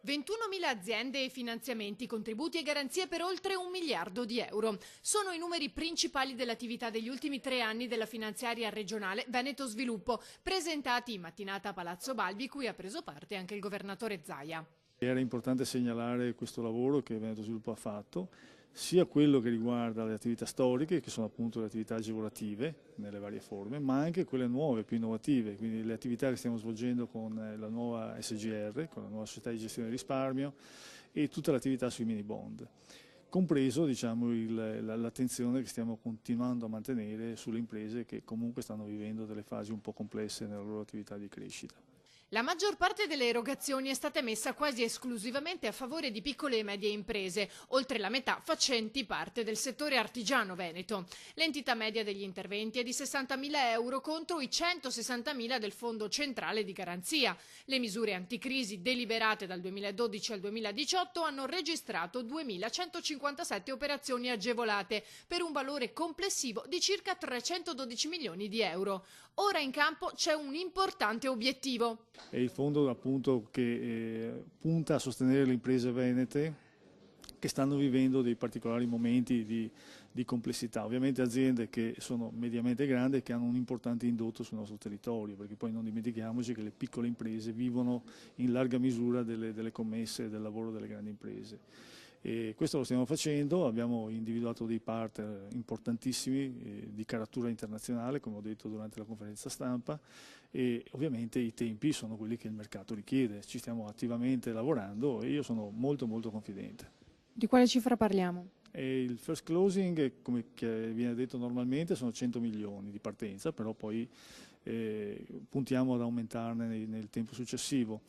21.000 aziende e finanziamenti, contributi e garanzie per oltre 1 miliardo di euro. Sono i numeri principali dell'attività degli ultimi 3 anni della finanziaria regionale Veneto Sviluppo, presentati in mattinata a Palazzo Balbi, cui ha preso parte anche il governatore Zaia. Era importante segnalare questo lavoro che Veneto Sviluppo ha fatto, sia quello che riguarda le attività storiche, che sono appunto le attività agevolative nelle varie forme, ma anche quelle nuove, più innovative, quindi le attività che stiamo svolgendo con la nuova SGR, con la nuova società di gestione del risparmio e tutta l'attività sui mini bond, compreso diciamo, l'attenzione che stiamo continuando a mantenere sulle imprese che comunque stanno vivendo delle fasi un po' complesse nella loro attività di crescita. La maggior parte delle erogazioni è stata messa quasi esclusivamente a favore di piccole e medie imprese, oltre la metà facenti parte del settore artigiano veneto. L'entità media degli interventi è di 60.000 euro contro i 160.000 del Fondo Centrale di Garanzia. Le misure anticrisi deliberate dal 2012 al 2018 hanno registrato 2.157 operazioni agevolate per un valore complessivo di circa 312 milioni di euro. Ora in campo c'è un importante obiettivo. È il fondo appunto che punta a sostenere le imprese venete che stanno vivendo dei particolari momenti di complessità, ovviamente aziende che sono mediamente grandi e che hanno un importante indotto sul nostro territorio, perché poi non dimentichiamoci che le piccole imprese vivono in larga misura delle commesse e del lavoro delle grandi imprese. E questo lo stiamo facendo, abbiamo individuato dei partner importantissimi di caratura internazionale, come ho detto durante la conferenza stampa, e ovviamente i tempi sono quelli che il mercato richiede, ci stiamo attivamente lavorando e io sono molto confidente. Di quale cifra parliamo? E il first closing, come viene detto normalmente, sono 100 milioni di partenza, però poi puntiamo ad aumentarne nel tempo successivo.